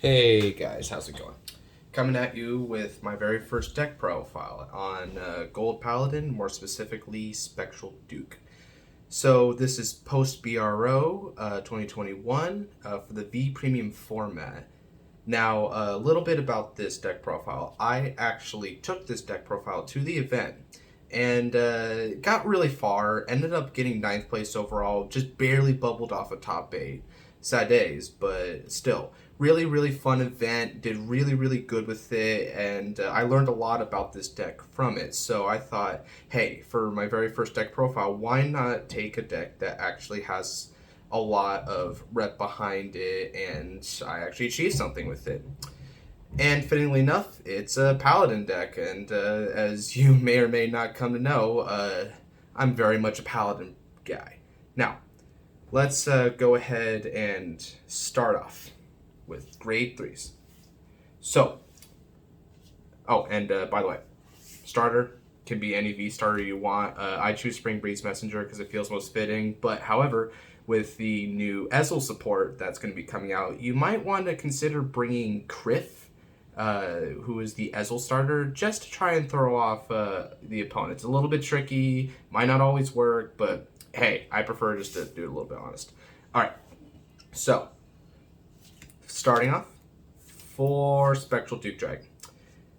Hey guys, how's it going? Coming at you with my very first deck profile on Gold Paladin, more specifically Spectral Duke. So this is post BRO 2021 for the V Premium format. Now, a little bit about this deck profile. I actually took this deck profile to the event and got really far, ended up getting ninth place overall, just barely bubbled off a top 8. Sad days, but still really, really fun event. Did really, really good with it, and I learned a lot about this deck from it. So I thought, hey, for my very first deck profile, why not take a deck that actually has a lot of rep behind it, and I actually achieved something with it. And fittingly enough, it's a Paladin deck, and as you may or may not come to know, I'm very much a Paladin guy. Now, let's go ahead and start off with grade 3s. So, oh, and by the way, starter can be any V starter you want. I choose Spring Breeze Messenger because it feels most fitting, but however, with the new Ezel support that's going to be coming out, you might want to consider bringing Kriff, who is the Ezel starter, just to try and throw off the opponent. It's a little bit tricky, might not always work, but hey, I prefer just to do it a little bit honest. All right, so starting off for Spectral Duke Dragon.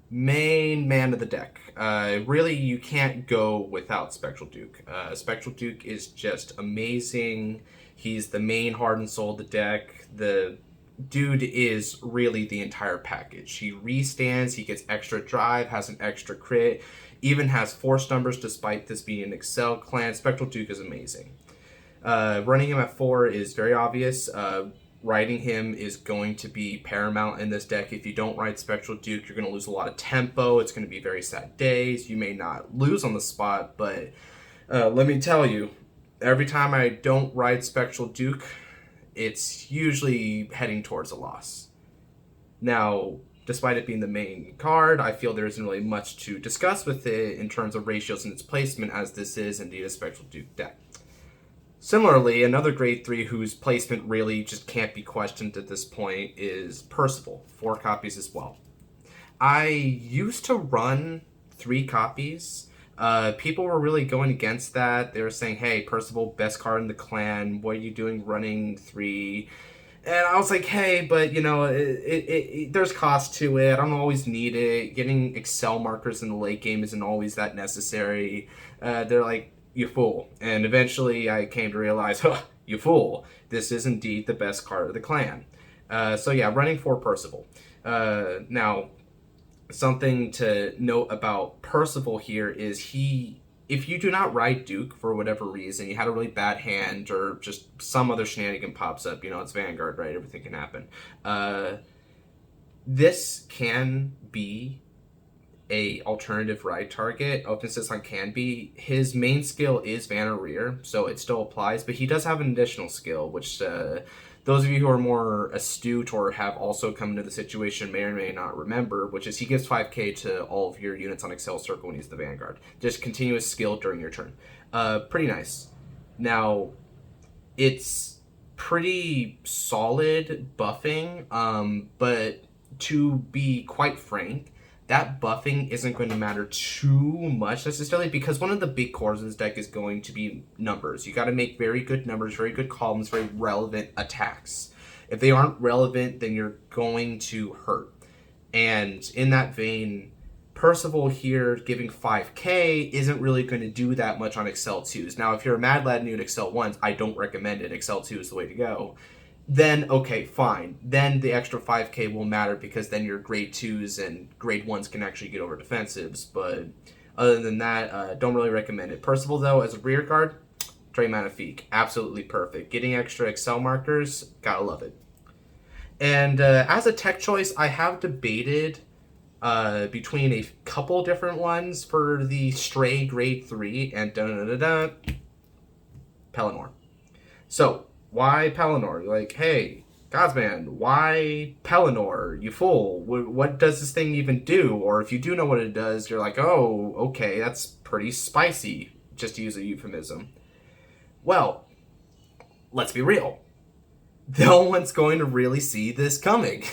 Main man of the deck. Really, you can't go without Spectral Duke. Spectral Duke is just amazing. He's the main heart and soul of the deck. The dude is really the entire package. He restands, he gets extra drive, has an extra crit, even has force numbers despite this being an Excel clan. Spectral Duke is amazing. Running him at 4 is very obvious. Riding him is going to be paramount in this deck. If you don't ride Spectral Duke, you're going to lose a lot of tempo. It's going to be very sad days. You may not lose on the spot, but let me tell you, every time I don't ride Spectral Duke, it's usually heading towards a loss. Now, despite it being the main card, I feel there isn't really much to discuss with it in terms of ratios and its placement, as this is indeed a Spectral Duke deck. Similarly, another grade 3 whose placement really just can't be questioned at this point is Percival, 4 copies as well. I used to run 3 copies. People were really going against that. They were saying, hey, Percival, best card in the clan, what are you doing running 3? And I was like, hey, but you know, there's cost to it. I don't always need it. Getting Excel markers in the late game isn't always that necessary. They're like, you fool. And eventually I came to realize, huh, you fool. This is indeed the best card of the clan. So yeah, running for Percival. Now, something to note about Percival here is if you do not ride Duke for whatever reason, you had a really bad hand or just some other shenanigan pops up, it's Vanguard, right? Everything can happen. This can be a alternative ride target. Open on can be. His main skill is Vanna Rear, so it still applies, but he does have an additional skill, which those of you who are more astute or have also come into the situation may or may not remember, which is he gives 5k to all of your units on Excel Circle when he's the Vanguard. Just continuous skill during your turn. Pretty nice. Now, it's pretty solid buffing, but to be quite frank, that buffing isn't going to matter too much necessarily, because one of the big cores of this deck is going to be numbers. You got to make very good numbers, very good columns, very relevant attacks. If they aren't relevant, then you're going to hurt. And in that vein, Percival here giving 5k isn't really going to do that much on Excel 2s. Now, if you're a mad lad new at Excel 1s, I don't recommend it. Excel 2 is the way to go. Then, okay, fine. Then the extra 5k will matter, because then your grade 2s and grade 1s can actually get over defensives. But other than that, don't really recommend it. Percival, though, as a rear guard, Très Magnifique. Absolutely perfect. Getting extra Excel markers, gotta love it. And as a tech choice, I have debated between a couple different ones for the Stray grade 3 and Pelennor. So, why Pelennor? You're like, hey, Godsman, why Pelennor? You fool. What does this thing even do? Or if you do know what it does, you're like, oh, okay, that's pretty spicy, just to use a euphemism. Well, let's be real. no one's going to really see this coming.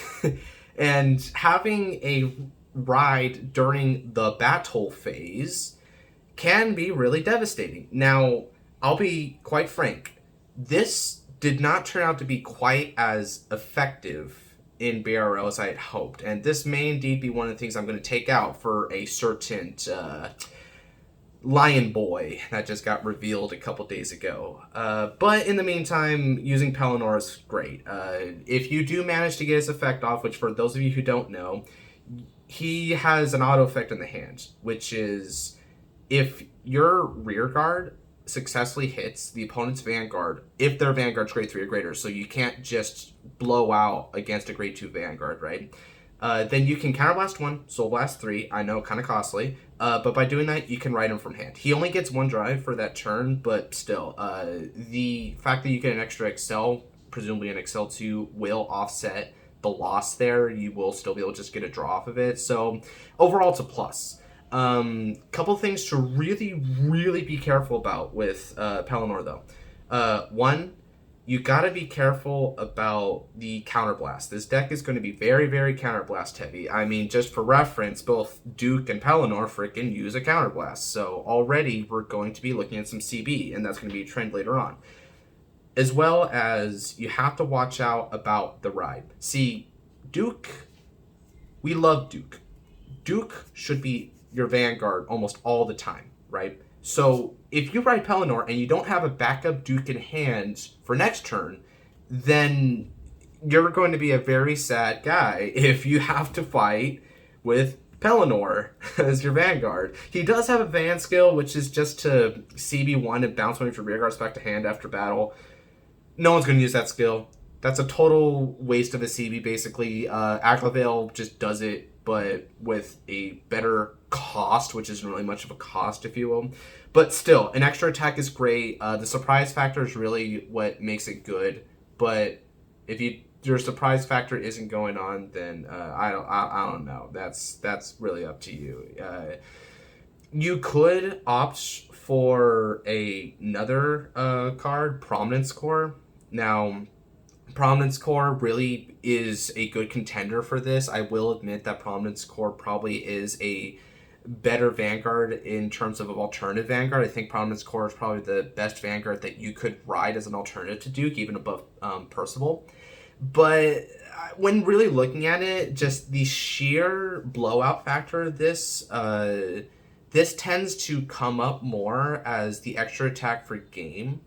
And having a ride during the battle phase can be really devastating. Now, I'll be quite frank. This did not turn out to be quite as effective in BRL as I had hoped. And this may indeed be one of the things I'm going to take out for a certain Lion Boy that just got revealed a couple days ago. But in the meantime, using Pelennor is great. If you do manage to get his effect off, which for those of you who don't know, he has an auto effect in the hand, which is if your rear guard successfully hits the opponent's vanguard, if their vanguard's grade 3 or greater, so you can't just blow out against a grade 2 vanguard, right? Then you can counterblast 1, soul blast 3. I know, kind of costly. But by doing that, you can ride him from hand. He only gets 1 drive for that turn, but still, the fact that you get an extra Excel, presumably an Excel 2, will offset the loss there. You will still be able to just get a draw off of it. So overall, it's a plus. Couple things to really be careful about with Pelennor, though. One, you gotta be careful about the counterblast. This deck is going to be very counterblast heavy. I mean, just for reference, both Duke and Pelennor frickin' use a counterblast. So already we're going to be looking at some CB, and that's going to be a trend later on. As well as you have to watch out about the ride. See, Duke, we love Duke. Duke should be your vanguard almost all the time, right? So if you ride Pelennor and you don't have a backup Duke in hand for next turn, then you're going to be a very sad guy if you have to fight with Pelennor as your vanguard. He does have a van skill, which is just to CB1 and bounce one of your rear guards back to hand after battle. No one's going to use that skill. That's a total waste of a CB, basically. Aglavale just does it, but with a better cost, which isn't really much of a cost, if you will. But still, an extra attack is great. The surprise factor is really what makes it good. But if your surprise factor isn't going on, then I don't know. That's really up to you. You could opt for another card, Prominence Core. Now, Prominence Core really is a good contender for this. I will admit that Prominence Core probably is a better Vanguard in terms of an alternative Vanguard. I think Prominence Core is probably the best Vanguard that you could ride as an alternative to Duke, even above Percival. But when really looking at it, just the sheer blowout factor of this, this tends to come up more as the extra attack for game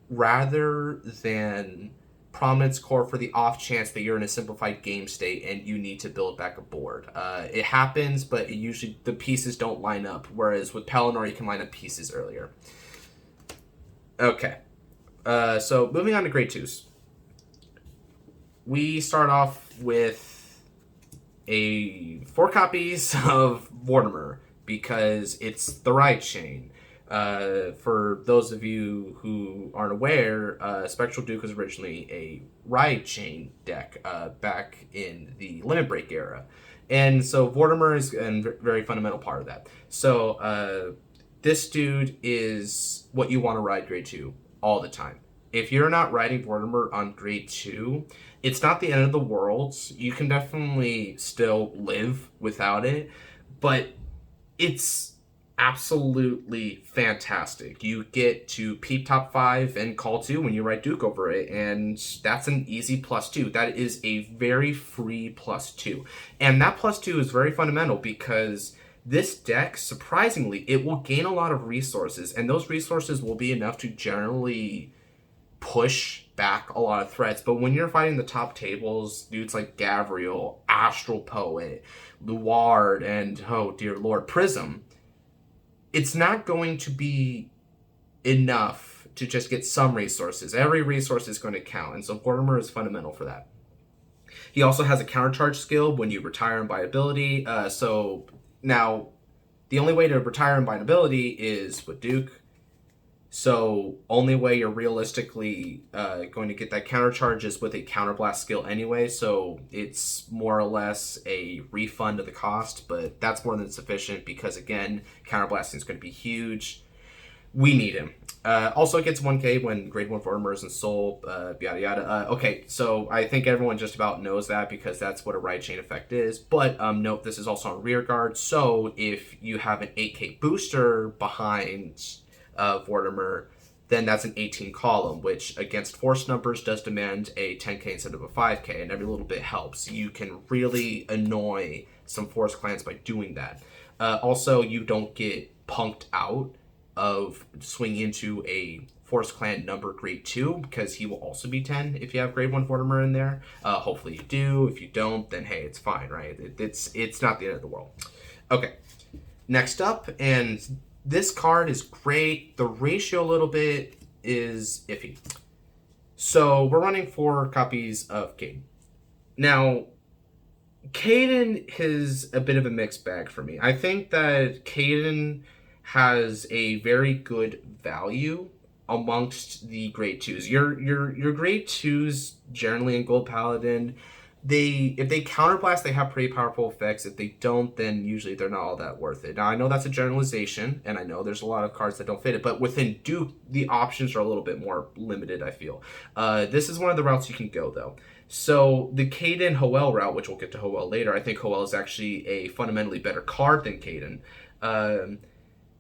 rather than Prominence Core for the off chance that you're in a simplified game state and you need to build back a board. It happens, but usually the pieces don't line up, whereas with Pelennor you can line up pieces earlier. Okay, so moving on to grade 2s. We start off with 4 copies of Vortimer because it's the ride chain. For those of you who aren't aware, Spectral Duke was originally a ride chain deck back in the Limit Break era. And so Vortimer is a very fundamental part of that. So this dude is what you want to ride grade 2 all the time. If you're not riding Vortimer on grade 2, it's not the end of the world. You can definitely still live without it, but it's absolutely fantastic. You get to peep top 5 and call 2 when you write Duke over it, and that's an easy +2. That is a very free +2. And that +2 is very fundamental because this deck, surprisingly, it will gain a lot of resources, and those resources will be enough to generally push back a lot of threats. But when you're fighting the top tables, dudes like Gavriel, Astral Poet, Luard, and, oh dear lord, Prism, it's not going to be enough to just get some resources. Every resource is going to count, and so Vortimer is fundamental for that. He also has a countercharge skill when you retire and buy ability. So now, the only way to retire and buy an ability is with Duke. So only way you're realistically going to get that countercharge is with a counterblast skill anyway. So it's more or less a refund of the cost, but that's more than sufficient because, again, counterblasting is going to be huge. We need him. Also gets 1k when grade 1 Vortimers and Soul, yada yada. Okay, so I think everyone just about knows that because that's what a right chain effect is. But note this is also on rear guard, so if you have an 8k booster behind Vortimer, then that's an 18 column, which against force numbers does demand a 10k instead of a 5k, and every little bit helps. You can really annoy some force clans by doing that. Also, you don't get punked out of swinging into a Force Clan number grade 2 because he will also be 10 if you have grade 1 Vortimer in there. Hopefully you do. If you don't, then hey, it's fine, right? It's not the end of the world. Okay, next up, and this card is great. The ratio a little bit is iffy. So we're running 4 copies of Caden. Now, Caden is a bit of a mixed bag for me. I think that Caden has a very good value amongst the grade 2s. Your grade 2s generally in Gold Paladin, if they counterblast, they have pretty powerful effects. If they don't, then usually they're not all that worth it. Now I know that's a generalization, and I know there's a lot of cards that don't fit it, but within Duke, the options are a little bit more limited, I feel. This is one of the routes you can go though. So the Caden Hoel route, which we'll get to Hoel later, I think Hoel is actually a fundamentally better card than Caden.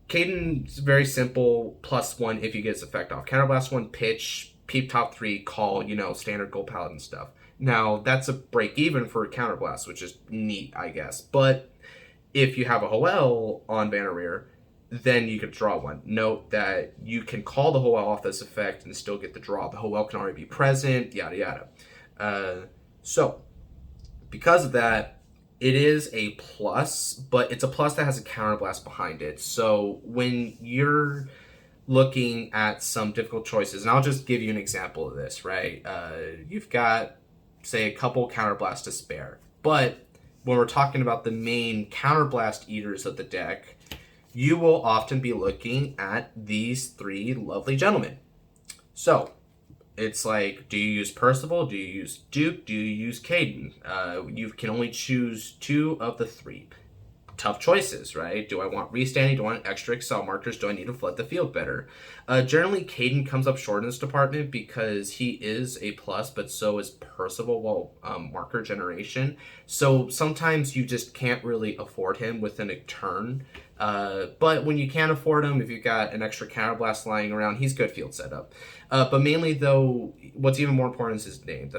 Caden's very simple, +1 if you get its effect off. Counterblast 1, pitch, peep top 3, call, standard Gold Paladin stuff. Now, that's a break even for a Counterblast, which is neat, I guess. But if you have a Hoel on Banner Rear, then you could draw one. Note that you can call the Hoel off this effect and still get the draw. The Hoel can already be present, yada yada. So, because of that, it is a plus, but it's a plus that has a counterblast behind it. So when you're looking at some difficult choices, and I'll just give you an example of this, right? You've got, say, a couple counterblasts to spare. But when we're talking about the main counterblast eaters of the deck, you will often be looking at these 3 lovely gentlemen. So it's like, do you use Percival? Do you use Duke? Do you use Caden? You can only choose 2 of the 3. Tough choices, right? Do I want restanding? Do I want extra Excel markers? Do I need to flood the field better? Generally, Caden comes up short in this department because he is a plus, but so is Percival, marker generation. So sometimes you just can't really afford him within a turn. But when you can afford him, if you've got an extra counterblast lying around, he's good field setup. But mainly, though, what's even more important is his name.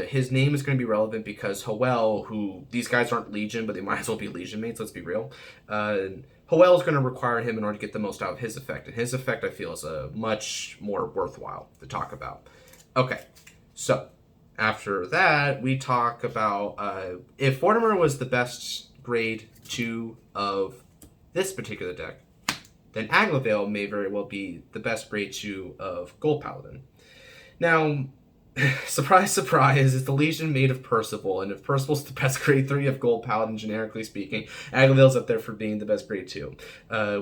His name is going to be relevant because Hoel, who these guys aren't Legion, but they might as well be Legion mates, let's be real. Hoel is going to require him in order to get the most out of his effect. And his effect, I feel, is a much more worthwhile to talk about. Okay, so after that, we talk about if Vortimer was the best grade 2 of this particular deck, then Aglavale may very well be the best grade 2 of Gold Paladin. Now, surprise, surprise, it's the Legion made of Percival, and if Percival's the best grade 3 of Gold Paladin, generically speaking, Aglavale's up there for being the best grade 2.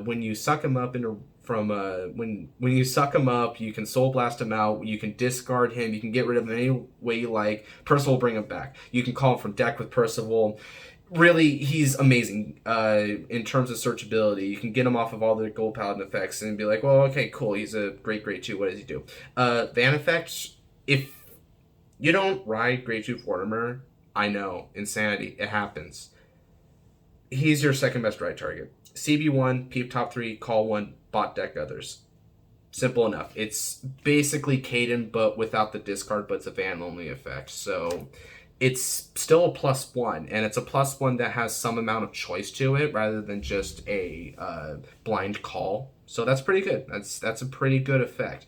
When you suck him up when you suck him up, you can Soul Blast him out, you can discard him, you can get rid of him any way you like. Percival will bring him back. You can call him from deck with Percival. Really, he's amazing in terms of searchability. You can get him off of all the Gold Paladin effects and be like, well, okay, cool, he's a great grade 2, what does he do? Van effects, if you don't ride grade 2 Vortimer, I know, insanity, it happens. He's your second best ride target. CB1, peep top 3, call 1, bot deck others. Simple enough. It's basically Caden, but without the discard, but it's a van only effect. So it's still a +1, and it's a +1 that has some amount of choice to it rather than just a blind call. So that's pretty good. That's a pretty good effect.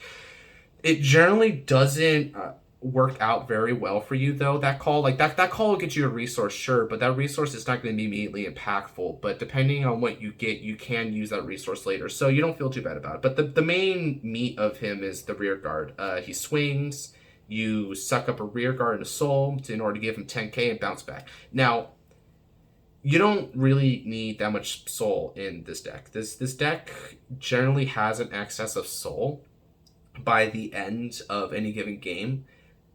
It generally doesn't work out very well for you, though. That call, that call will get you a resource, sure, but that resource is not going to be immediately impactful. But depending on what you get, you can use that resource later, so you don't feel too bad about it. But the main meat of him is the rear guard. He swings. You suck up a rear guard and a soul in order to give him 10k and bounce back. Now, you don't really need that much soul in this deck. This deck generally has an excess of soul by the end of any given game,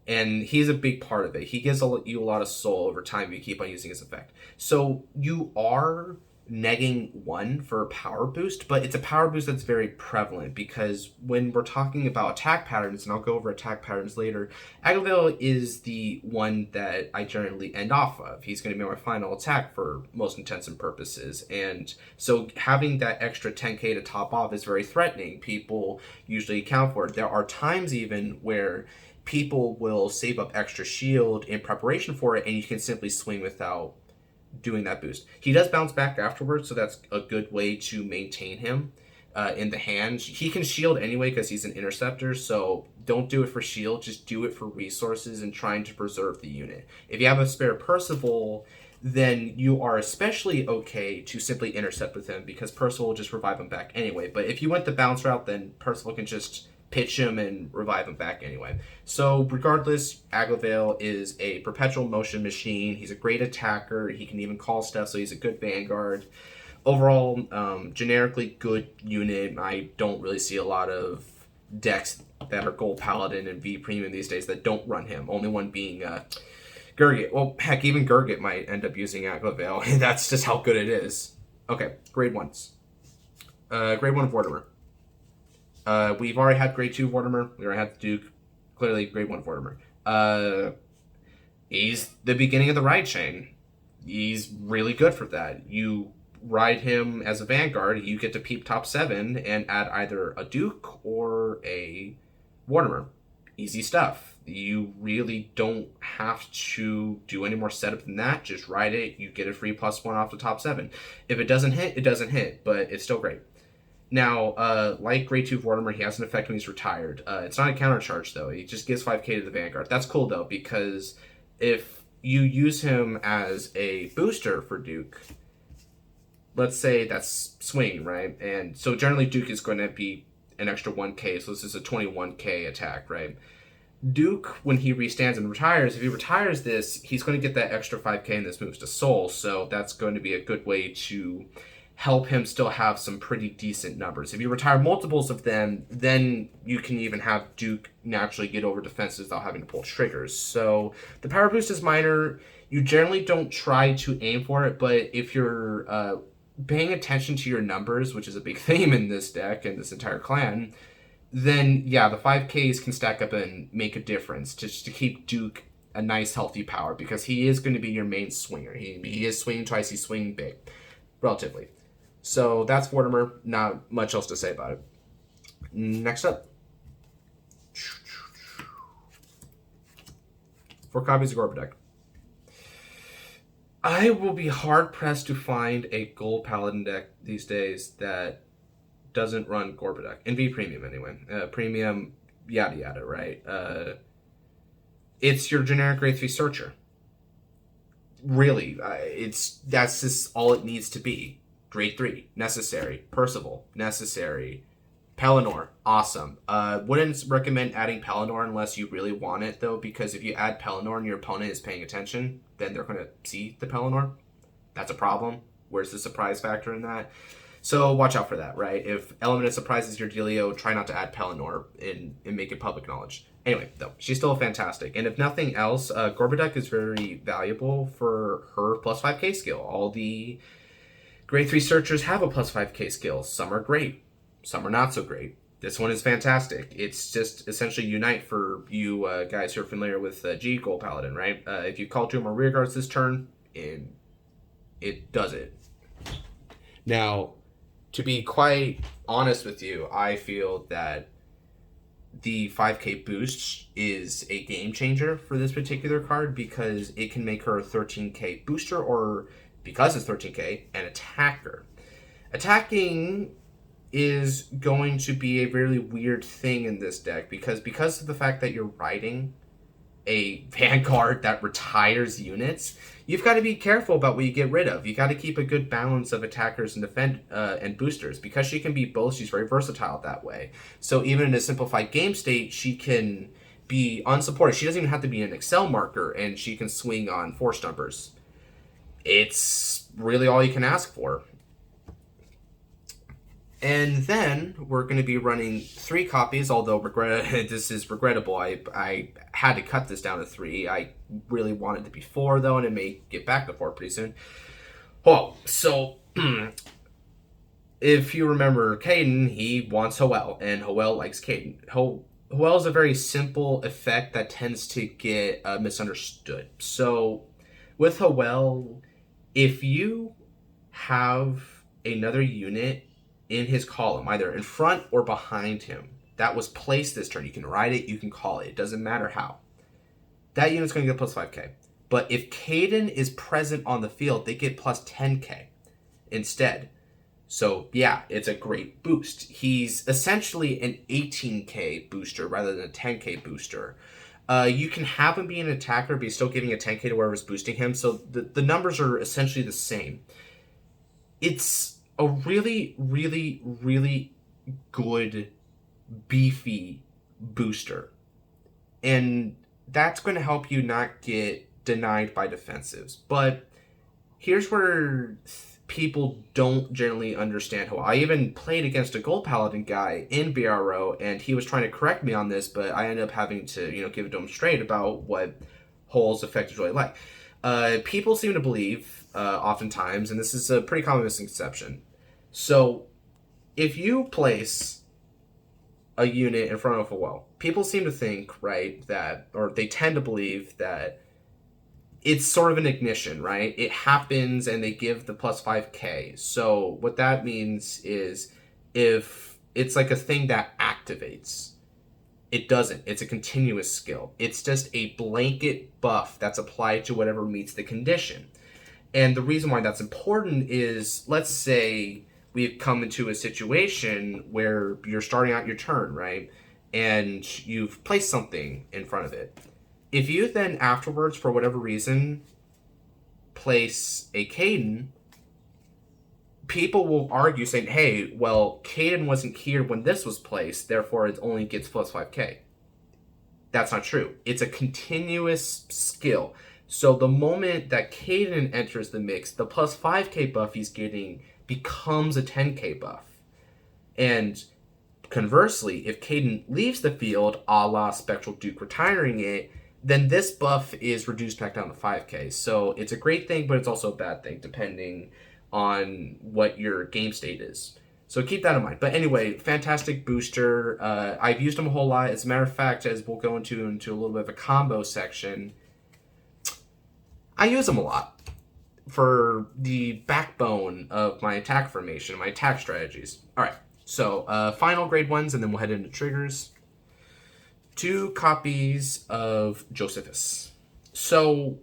and he's a big part of it. He gives you a lot of soul over time if you keep on using his effect. So you are negging 1 for a power boost, but it's a power boost that's very prevalent because when we're talking about attack patterns, and I'll go over attack patterns later, Aglavale is the one that I generally end off of. He's going to be my final attack for most intents and purposes, and so having that extra 10k to top off is very threatening. People usually account for it. There are times even where people will save up extra shield in preparation for it, and you can simply swing without doing that boost. He does bounce back afterwards, so that's a good way to maintain him in the hand. He can shield anyway because he's an interceptor, so don't do it for shield, just do it for resources and trying to preserve the unit. If you have a spare Percival, then you are especially okay to simply intercept with him because Percival will just revive him back anyway. But if you went the bounce route, then Percival can just pitch him and revive him back anyway. So regardless, Aglavale is a perpetual motion machine. He's a great attacker. He can even call stuff, so he's a good vanguard. Overall, generically good unit. I don't really see a lot of decks that are Gold Paladin and V Premium these days that don't run him. Only one being Gurgit. Well, heck, even Gurgit might end up using Aglavale. That's just how good it is. Okay, grade 1s. Grade 1 of Vortimer. We've already had grade 2 Vortimer. We already had the Duke. Clearly, grade 1 Vortimer. He's the beginning of the ride chain. He's really good for that. You ride him as a vanguard, you get to peep top 7 and add either a Duke or a Vortimer. Easy stuff. You really don't have to do any more setup than that. Just ride it. You get a free +1 off the top 7. If it doesn't hit, it doesn't hit, but it's still great. Now, like grade 2 Vortimer, he has an effect when he's retired. It's not a counter charge, though. He just gives 5k to the Vanguard. That's cool, though, because if you use him as a booster for Duke, let's say that's swing, right? And so generally Duke is going to be an extra 1k, so this is a 21k attack, right? Duke, when he restands and retires, if he retires this, he's going to get that extra 5k and this moves to Soul, so that's going to be a good way to help him still have some pretty decent numbers. If you retire multiples of them, then you can even have Duke naturally get over defenses without having to pull triggers. So the power boost is minor. You generally don't try to aim for it, but if you're paying attention to your numbers, which is a big theme in this deck and this entire clan, then yeah, the 5Ks can stack up and make a difference just to keep Duke a nice healthy power, because he is going to be your main swinger. He is swinging twice, he's swinging big, relatively. So that's Vortimer. Not much else to say about it. Next up. 4 copies of Gorba deck. I will be hard-pressed to find a Gold Paladin deck these days that doesn't run Gorba deck. In V Premium, anyway. Premium, yada yada, right? It's your generic grade 3 Searcher. Really. That's just all it needs to be. Grade 3, necessary. Percival, necessary. Pelennor, awesome. Wouldn't recommend adding Pelennor unless you really want it, though, because if you add Pelennor and your opponent is paying attention, then they're going to see the Pelennor. That's a problem. Where's the surprise factor in that? So watch out for that, right? If Element of Surprise is your dealio, try not to add Pelennor and make it public knowledge. Anyway, though, she's still fantastic. And if nothing else, Gorba deck is very valuable for her plus 5k skill. All the grade 3 searchers have a plus 5k skill. Some are great. Some are not so great. This one is fantastic. It's just essentially Unite for you guys who are familiar with G Gold Paladin, right? If you call to him or rear guards this turn, it does it. Now, to be quite honest with you, I feel that the 5k boost is a game changer for this particular card because it can make her a 13k booster, or because it's 13k, an attacker. Attacking is going to be a very weird thing in this deck because of the fact that you're riding a Vanguard that retires units. You've got to be careful about what you get rid of. You got to keep a good balance of attackers and defend and boosters. Because she can be both, she's very versatile that way. So even in a simplified game state, she can be unsupported. She doesn't even have to be an Excel marker, and she can swing on force numbers. It's really all you can ask for. And then we're going to be running 3 copies, although this is regrettable. I had to cut this down to 3. I really wanted it to be 4, though, and it may get back to 4 pretty soon. Oh, so if you remember Caden, he wants Hoel, and Hoel likes Caden. Hoel is a very simple effect that tends to get misunderstood. So, with Hoel, if you have another unit in his column, either in front or behind him, that was placed this turn, you can ride it, you can call it. It doesn't matter how. That unit's going to get plus 5k. But if Caden is present on the field, they get plus 10k instead. So yeah, it's a great boost. He's essentially an 18k booster rather than a 10k booster. You can have him be an attacker, but he's still giving a 10k to whoever's boosting him. So the numbers are essentially the same. It's a really, really, really good, beefy booster. And that's going to help you not get denied by defensives. But here's where people don't generally understand how. I even played against a Gold Paladin guy in BRO, and he was trying to correct me on this, but I ended up having to, give it to him straight about what Hoel's effect is really like. People seem to believe, oftentimes, and this is a pretty common misconception. So, if you place a unit in front of a wall, people seem to think, right, that, or they tend to believe that it's sort of an ignition, right? It happens and they give the plus 5k. So what that means is if it's like a thing that activates, it doesn't. It's a continuous skill. It's just a blanket buff that's applied to whatever meets the condition. And the reason why that's important is, let's say we've come into a situation where you're starting out your turn, right? And you've placed something in front of it. If you then afterwards, for whatever reason, place a Caden, people will argue saying, hey, well, Caden wasn't here when this was placed, therefore it only gets plus 5k. That's not true. It's a continuous skill. So the moment that Caden enters the mix, the plus 5k buff he's getting becomes a 10k buff. And conversely, if Caden leaves the field, a la Spectral Duke retiring it, then this buff is reduced back down to 5k. So it's a great thing, but it's also a bad thing, depending on what your game state is. So keep that in mind. But anyway, fantastic booster. I've used him a whole lot. As a matter of fact, as we'll go into a little bit of a combo section, I use him a lot for the backbone of my attack formation, my attack strategies. All right, so final grade ones, and then we'll head into triggers. 2 copies of Josephus. So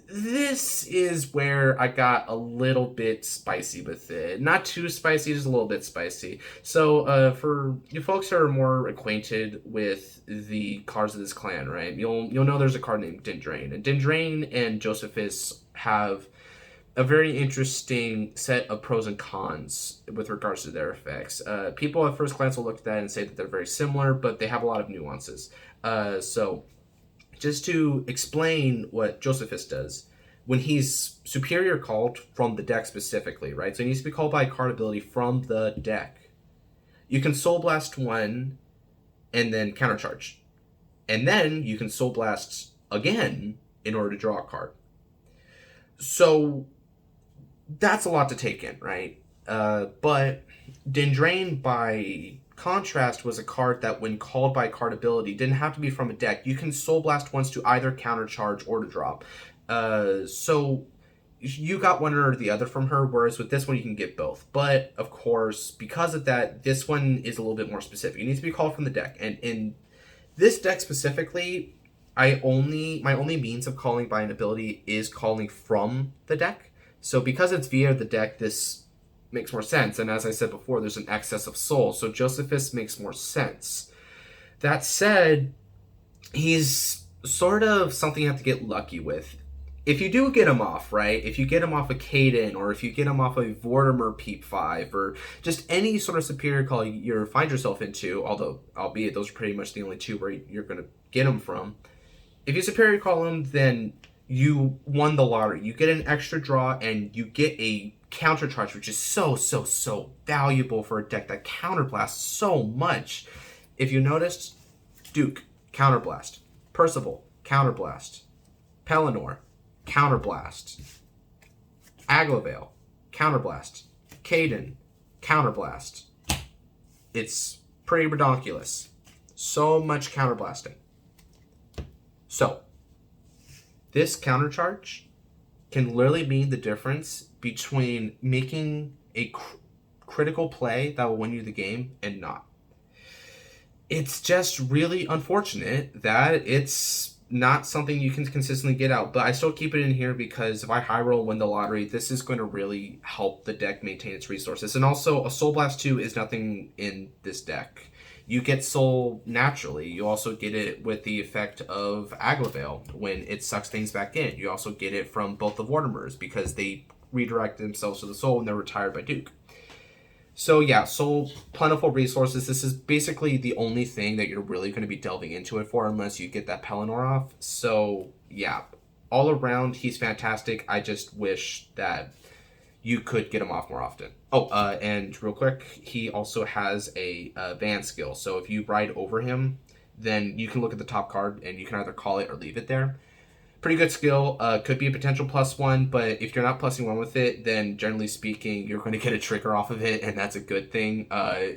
this is where I got a little bit spicy with it. Not too spicy, just a little bit spicy. So for you folks who are more acquainted with the cards of this clan, right, you'll know there's a card named Dindrain. And Dindrain and Josephus have a very interesting set of pros and cons with regards to their effects. People at first glance will look at that and say that they're very similar, but they have a lot of nuances. So just to explain what Josephus does, when he's superior called from the deck specifically, right? So he needs to be called by a card ability from the deck. You can Soul Blast 1 and then countercharge. And then you can Soul Blast again in order to draw a card. So that's a lot to take in, right? But Dindrain, by contrast, was a card that, when called by card ability, didn't have to be from a deck. You can Soul Blast once to either countercharge or to drop. So you got one or the other from her, whereas with this one you can get both. But, of course, because of that, this one is a little bit more specific. It needs to be called from the deck. And in this deck specifically, my only means of calling by an ability is calling from the deck. So because it's via the deck, this makes more sense. And as I said before, there's an excess of soul. So Josephus makes more sense. That said, he's sort of something you have to get lucky with. If you do get him off, right? If you get him off a Caden, or if you get him off a Vortimer Peep 5, or just any sort of superior call you find yourself into, although, albeit those are pretty much the only two where you're going to get him from. If you superior call him, then you won the lottery. You get an extra draw, and you get a countercharge, which is so valuable for a deck that counterblasts so much. If you noticed, Duke, counterblast. Percival, counterblast. Pelennor, counterblast. Aglavale, counterblast. Caden, counterblast. It's pretty redonkulous. So much counterblasting. So, this countercharge can literally mean the difference between making a critical play that will win you the game and not. It's just really unfortunate that it's not something you can consistently get out, but I still keep it in here because if I high roll win the lottery, this is going to really help the deck maintain its resources. And also, a Soul Blast 2 is nothing in this deck. You get Soul naturally. You also get it with the effect of Aglavale when it sucks things back in. You also get it from both the Vortimers because they redirect themselves to the Soul when they're retired by Duke. So yeah, Soul, plentiful resources. This is basically the only thing that you're really going to be delving into it for unless you get that Pelennor off. So yeah, all around, he's fantastic. I just wish that you could get him off more often. Oh, and real quick, he also has a van skill. So if you ride over him, then you can look at the top card and you can either call it or leave it there. Pretty good skill. Could be a potential +1, but if you're not +1 with it, then generally speaking, you're going to get a trigger off of it, and that's a good thing.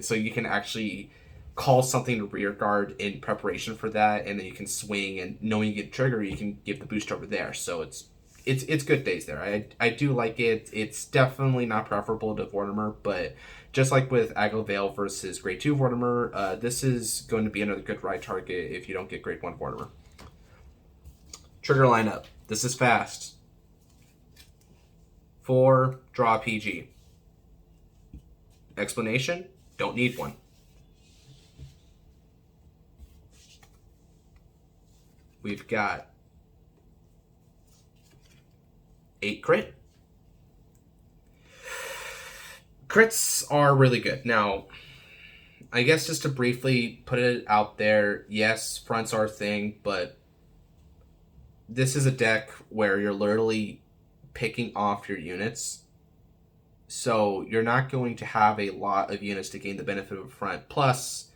So you can actually call something to rear guard in preparation for that, and then you can swing, and knowing you get a trigger, you can give the boost over there. So it's good days there. I do like it. It's definitely not preferable to Vortimer, but just like with Aglavale versus Grade 2 Vortimer, this is going to be another good ride target if you don't get Grade 1 Vortimer. Trigger lineup. This is fast. 4, draw PG. Explanation? Don't need one. We've got 8 crit. Crits are really good. Now, I guess just to briefly put it out there, yes, fronts are a thing, but this is a deck where you're literally picking off your units. So you're not going to have a lot of units to gain the benefit of a front. Plus,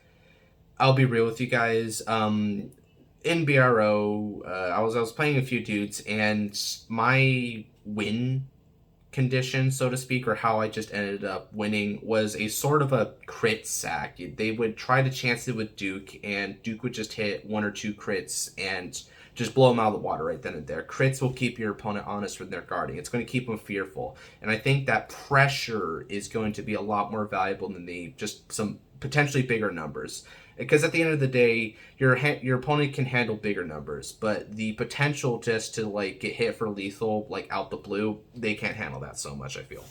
I'll be real with you guys. In BRO, I was playing a few dudes, and my win condition, so to speak, or how I just ended up winning, was a sort of a crit sack. They would try to chance it with Duke, and Duke would just hit 1 or 2 crits and just blow them out of the water right then and there. Crits will keep your opponent honest when they're guarding. It's going to keep them fearful. And I think that pressure is going to be a lot more valuable than just some potentially bigger numbers. Because at the end of the day, your opponent can handle bigger numbers, but the potential just to like get hit for lethal like out the blue, they can't handle that so much, I feel.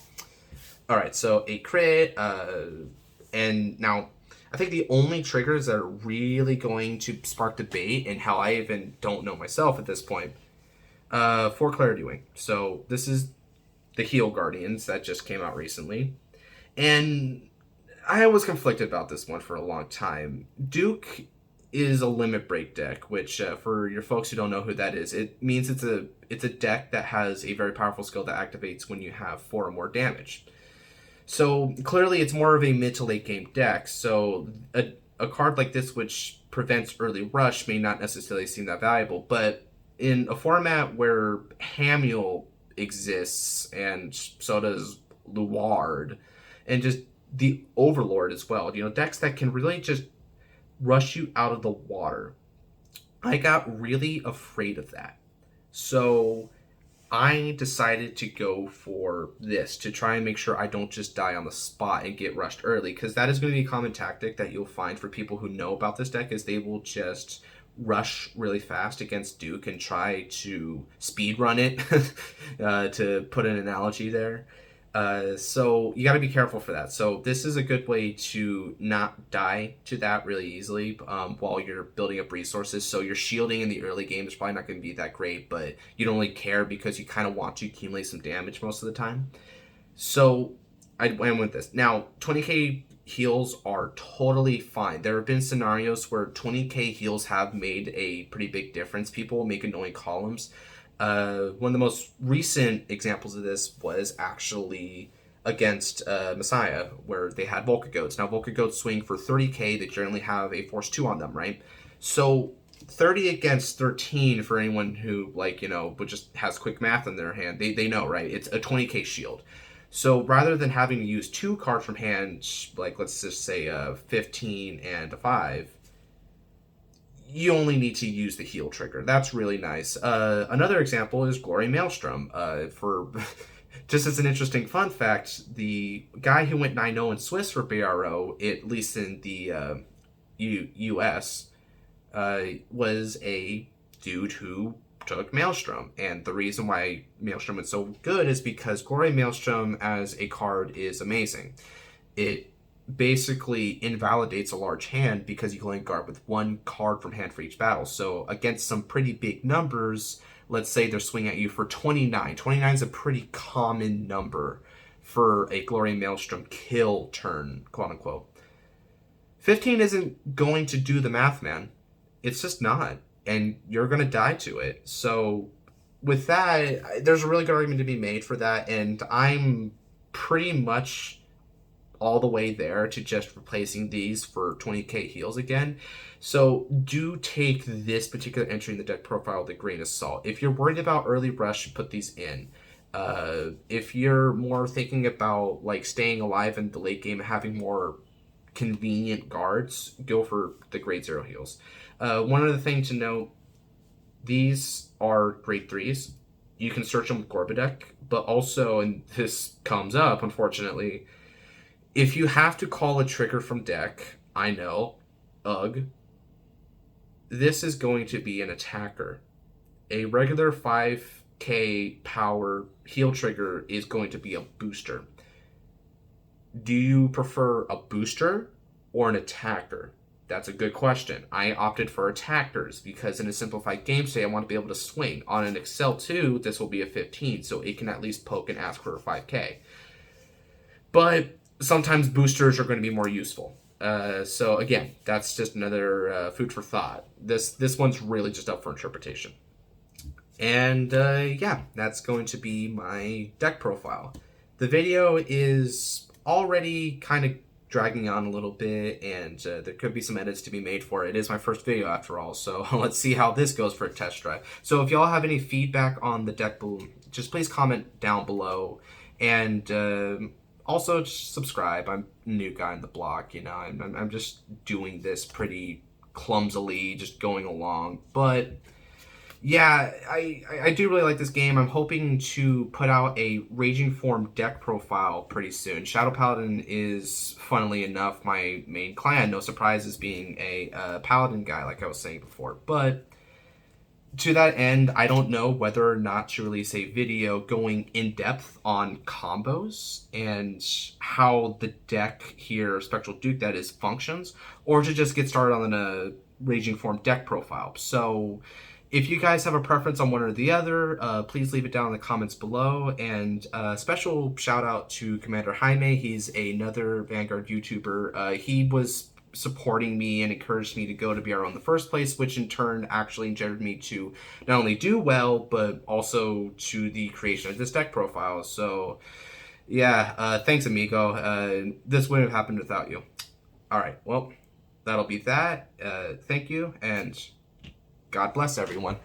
All right, so 8 crit, and now I think the only triggers that are really going to spark debate, and how I even don't know myself at this point, 4 Clarity Wing. So this is the Heal Guardians that just came out recently, and I was conflicted about this one for a long time. Duke is a limit break deck, which for your folks who don't know who that is, it means it's a deck that has a very powerful skill that activates when you have 4 or more damage. So clearly it's more of a mid to late game deck. So a card like this, which prevents early rush, may not necessarily seem that valuable. But in a format where Hamiel exists, and so does Luard, and just the Overlord as well, decks that can really just rush you out of the water, I got really afraid of that. So I decided to go for this to try and make sure I don't just die on the spot and get rushed early, because that is going to be a common tactic that you'll find for people who know about this deck, is they will just rush really fast against Duke and try to speed run it, to put an analogy there. So you got to be careful for that. So this is a good way to not die to that really easily while you're building up resources. So your shielding in the early game is probably not going to be that great, but you don't really care because you kind of want to accumulate some damage most of the time. So I went with this. Now, 20k heals are totally fine. There have been scenarios where 20k heals have made a pretty big difference. People will make annoying columns. One of the most recent examples of this was actually against Messiah, where they had Volca Goats. Now, Volca Goats swing for 30k. They generally have a Force 2 on them, right? So 30 against 13, for anyone who, just has quick math in their hand, they know, right? It's a 20k shield. So rather than having to use 2 cards from hand, like let's just say a 15 and a 5, you only need to use the heal trigger. That's really nice. Another example is Glory Maelstrom. For just as an interesting fun fact, the guy who went 9-0 in Swiss for BRO, at least in the US, was a dude who took Maelstrom. And the reason why Maelstrom is so good is because Glory Maelstrom as a card is amazing. It basically invalidates a large hand because you can only guard with 1 card from hand for each battle. So against some pretty big numbers, let's say they're swinging at you for 29. 29 is a pretty common number for a Glory Maelstrom kill turn, quote unquote. 15 isn't going to do the math, man. It's just not. And you're going to die to it. So with that, there's a really good argument to be made for that. And I'm pretty much all the way there to just replacing these for 20k heals again. So do take this particular entry in the deck profile with a grain of salt. If you're worried about early rush, put these in. If you're more thinking about like staying alive in the late game and having more convenient guards, go for the grade 0 heals. One other thing to note, these are grade 3s. You can search them with Gorbadeck, but also, and this comes up unfortunately, if you have to call a trigger from deck, I know, ugh, this is going to be an attacker. A regular 5k power heal trigger is going to be a booster. Do you prefer a booster or an attacker? That's a good question. I opted for attackers because in a simplified game state, I want to be able to swing. On an Excel 2, this will be a 15, so it can at least poke and ask for a 5k. But sometimes boosters are going to be more useful. So again, that's just another food for thought. This one's really just up for interpretation. And yeah, that's going to be my deck profile. The video is already kind of dragging on a little bit, and there could be some edits to be made for it. It is my first video after all, so let's see how this goes for a test drive. So if y'all have any feedback on the deck, just please comment down below. And also, just subscribe. I'm a new guy in the block, you know. I'm just doing this pretty clumsily, just going along. But yeah, I do really like this game. I'm hoping to put out a Raging Form deck profile pretty soon. Shadow Paladin is, funnily enough, my main clan. No surprises being a Paladin guy, like I was saying before. But to that end, I don't know whether or not to release a video going in depth on combos and how the deck here, Spectral Duke, that is, functions, or to just get started on a Raging Form deck profile. So if you guys have a preference on one or the other, please leave it down in the comments below. And special shout out to Commander Jaime. He's another Vanguard YouTuber. He was supporting me and encouraged me to go to BRO in the first place, which in turn actually engendered me to not only do well, but also to the creation of this deck profile. So yeah, thanks amigo. This wouldn't have happened without you. Alright, well, that'll be that. Thank you, and God bless everyone.